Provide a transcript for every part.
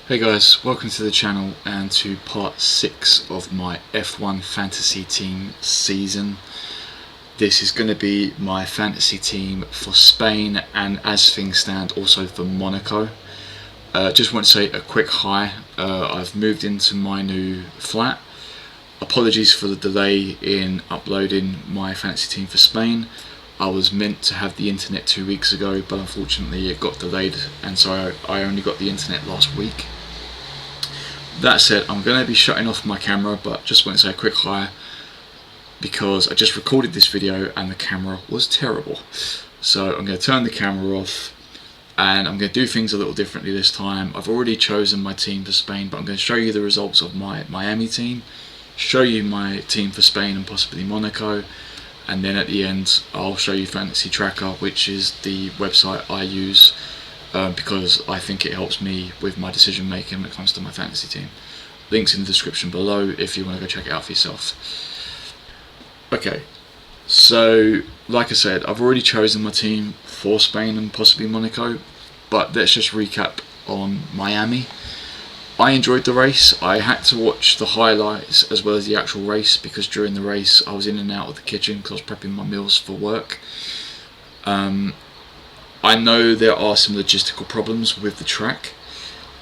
Hey guys, welcome to the channel and to part 6 of my F1 fantasy team season. This is going to be my fantasy team for Spain and, as things stand, also for Monaco. Just want to say a quick hi. I've moved into my new flat. Apologies for the delay in uploading my fantasy team for Spain. I was meant to have the internet 2 weeks ago, but unfortunately it got delayed, and so I only got the internet last week. That said, I'm going to be shutting off my camera, but just want to say a quick hi because I just recorded this video and the camera was terrible. So I'm going to turn the camera off and I'm going to do things a little differently this time. I've already chosen my team for Spain, but I'm going to show you the results of my Miami team, show you my team for Spain and possibly Monaco, and then at the end I'll show you Fantasy Tracker, which is the website I use because I think it helps me with my decision making when it comes to my fantasy team. Links in the description below if you want to go check it out for yourself. Okay, so like I said, I've already chosen my team for Spain and possibly Monaco, but let's just recap on Miami. I enjoyed the race. I had to watch the highlights as well as the actual race because during the race I was in and out of the kitchen because I was prepping my meals for work. I know there are some logistical problems with the track,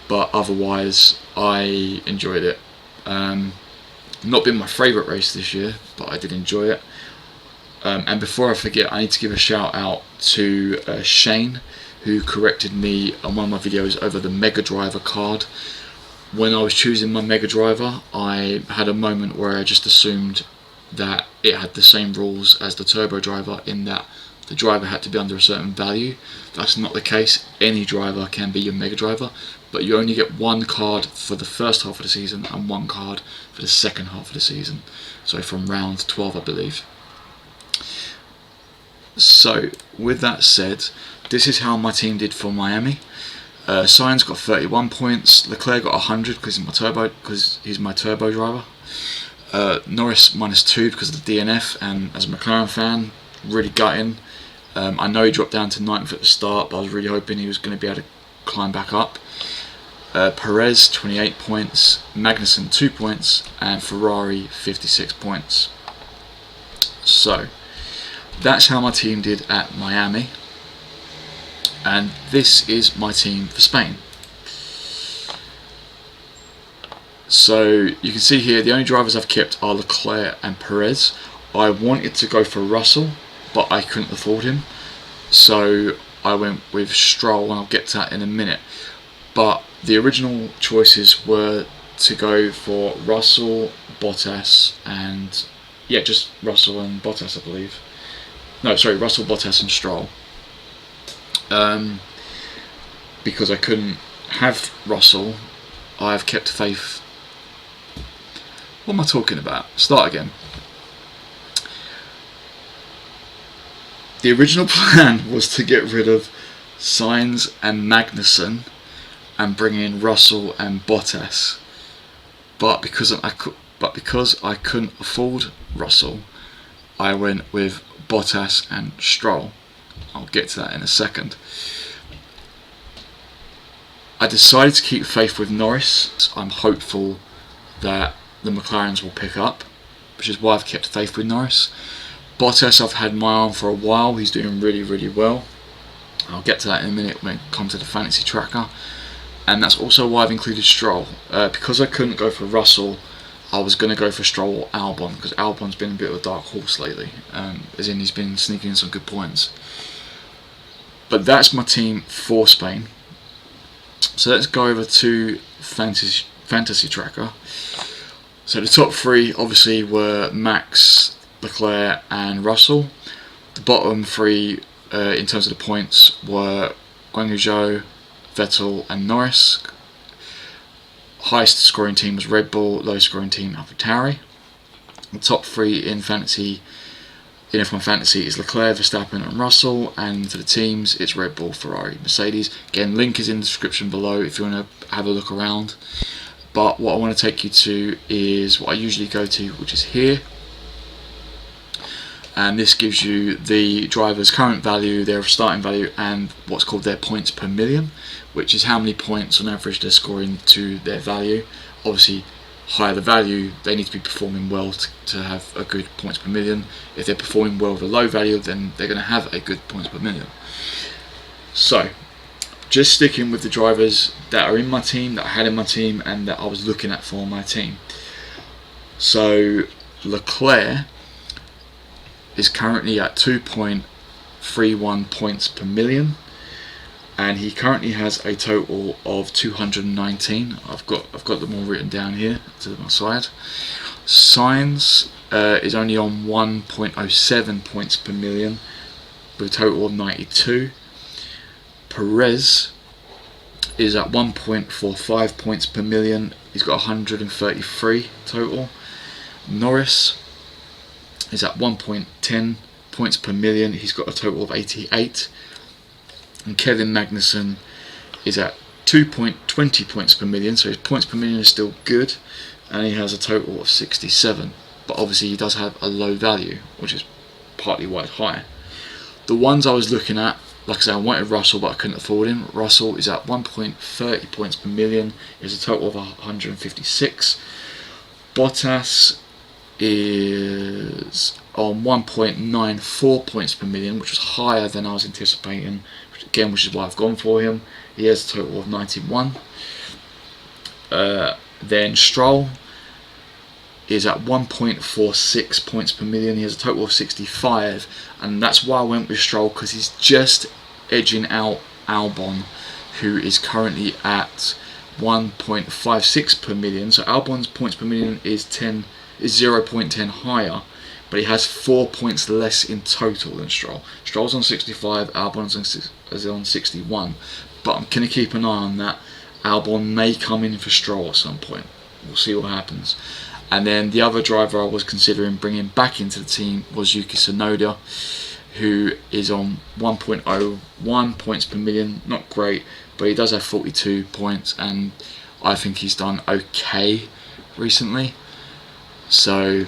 but otherwise I enjoyed it. Not been my favourite race this year, but I did enjoy it. And before I forget, I need to give a shout out to Shane, who corrected me on one of my videos over the Mega Driver card. When I was choosing my Mega Driver, I had a moment where I just assumed that it had the same rules as the Turbo Driver in that the driver had to be under a certain value. That's not the case. Any driver can be your Mega Driver, but you only get one card for the first half of the season and one card for the second half of the season. So from round 12, I believe. So with that said, this is how my team did for Miami. Sainz got 31 points. Leclerc got 100 because he's my turbo driver. Norris -2 because of the DNF, and as a McLaren fan, really gutting. I know he dropped down to 9th at the start, but I was really hoping he was going to be able to climb back up. Perez 28 points, Magnussen 2 points, and Ferrari 56 points. So that's how my team did at Miami, and this is my team for Spain. So you can see here the only drivers I've kept are Leclerc and Perez. I wanted to go for Russell, but I couldn't afford him, so I went with Stroll, and I'll get to that in a minute. But the original choices were to go for Russell, Bottas, and just Russell and Bottas, I believe. No, sorry, Russell, Bottas, and Stroll. Because I couldn't have Russell, I've kept faith. What am I talking about? Start again. The original plan was to get rid of Sainz and Magnussen and bring in Russell and Bottas, but because I couldn't afford Russell, I went with Bottas and Stroll. I'll get to that in a second. I decided to keep faith with Norris. I'm hopeful that the McLarens will pick up, which is why I've kept faith with Norris. Bottas I've had my arm for a while. He's doing really, really well. I'll get to that in a minute when it comes to the Fantasy Tracker. And that's also why I've included Stroll. Because I couldn't go for Russell, I was going to go for Stroll or Albon, because Albon's been a bit of a dark horse lately, as in he's been sneaking in some good points. But that's my team for Spain. So let's go over to Fantasy Tracker. So the top three obviously were Max, Leclerc and Russell. The bottom three in terms of the points were Guan Yu Zhou, Vettel and Norris. Highest scoring team was Red Bull, lowest scoring team AlphaTauri. The top three in F1 Fantasy is Leclerc, Verstappen and Russell, and for the teams it's Red Bull, Ferrari, Mercedes. Again, link is in the description below if you want to have a look around. But what I want to take you to is what I usually go to, which is here. and this gives you the driver's current value, their starting value, and what's called their points per million, which is how many points on average they're scoring to their value. Obviously, higher the value, they need to be performing well to have a good points per million. If they're performing well with a low value, then they're going to have a good points per million. So, just sticking with the drivers that are in my team, that I had in my team, and that I was looking at for my team. So, Leclerc is currently at 2.31 points per million, and he currently has a total of 219. I've got them all written down here to my side. Sainz is only on 1.07 points per million with a total of 92. Perez is at 1.45 points per million. He's got 133 total. Norris is at 1.10 points per million. He's got a total of 88. And Kevin Magnussen is at 2.20 points per million. So his points per million is still good, and he has a total of 67. But obviously he does have a low value, which is partly why it's higher. The ones I was looking at, like I said, I wanted Russell, but I couldn't afford him. Russell is at 1.30 points per million. He has a total of 156. Bottas is on 1.94 points per million, which was higher than I was anticipating, which is why I've gone for him. He has a total of 91. Then Stroll is at 1.46 points per million. He has a total of 65, and that's why I went with Stroll, because he's just edging out Albon, who is currently at 1.56 per million. So Albon's points per million is 0.10 higher, but he has 4 points less in total than Stroll. Stroll's on 65, Albon's on 61, but I'm going to keep an eye on that. Albon may come in for Stroll at some point. We'll see what happens. And then the other driver I was considering bringing back into the team was Yuki Tsunoda, who is on 1.01 points per million. Not great, but he does have 42 points, and I think he's done okay recently. So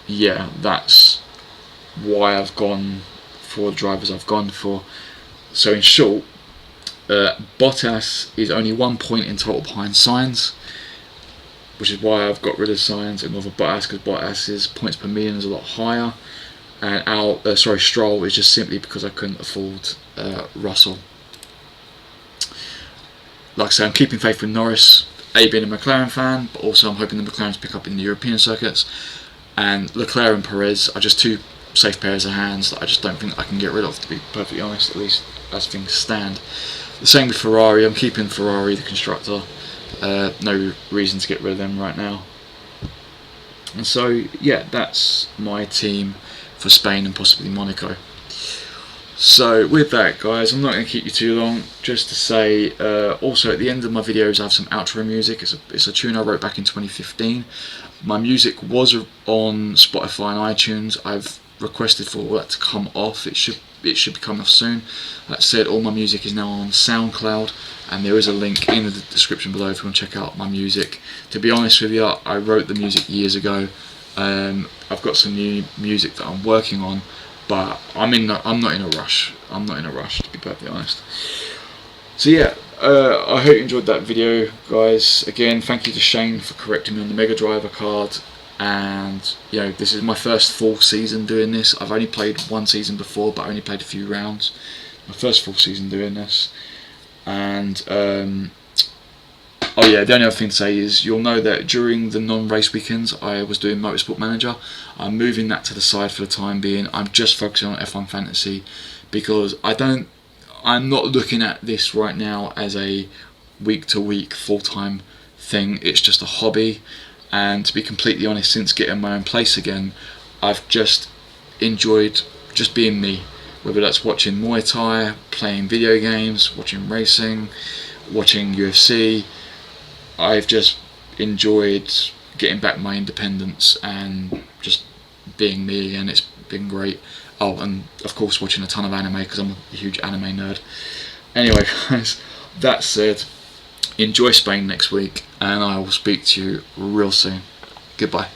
yeah, that's why I've gone for the drivers I've gone for. So in short, Bottas is only 1 point in total behind Sainz, which is why I've got rid of Sainz and gone for Bottas, because Bottas's points per million is a lot higher. And Stroll is just simply because I couldn't afford Russell. Like I say, I'm keeping faith with Norris, being a McLaren fan, but also I'm hoping the McLarens pick up in the European circuits. And Leclerc and Perez are just two safe pairs of hands that I just don't think I can get rid of, to be perfectly honest, at least as things stand. The same with Ferrari. I'm keeping Ferrari, the constructor. No reason to get rid of them right now. And so yeah, that's my team for Spain and possibly Monaco. So with that, guys, I'm not going to keep you too long. Just to say, also at the end of my videos I have some outro music. It's a tune I wrote back in 2015. My music was on Spotify and iTunes. I've requested for all that to come off. It should be coming off soon. That said, all my music is now on SoundCloud, and there is a link in the description below if you want to check out my music. To be honest with you, I wrote the music years ago. I've got some new music that I'm working on, but I'm not in a rush. I'm not in a rush, to be perfectly honest. So yeah, I hope you enjoyed that video, guys. Again, thank you to Shane for correcting me on the Mega Driver card. And you know, this is my first full season doing this. I've only played one season before, but I only played a few rounds. My first full season doing this. And oh yeah, the only other thing to say is you'll know that during the non-race weekends I was doing Motorsport Manager. I'm moving that to the side for the time being. I'm just focusing on F1 Fantasy, because I'm not looking at this right now as a week-to-week full-time thing. It's just a hobby. And to be completely honest, since getting my own place again, I've just enjoyed just being me. Whether that's watching Muay Thai, playing video games, watching racing, watching UFC, I've just enjoyed getting back my independence and just being me again. It's been great. Oh, and of course watching a ton of anime, because I'm a huge anime nerd. Anyway, guys, that said, enjoy Spain next week, and I will speak to you real soon. Goodbye.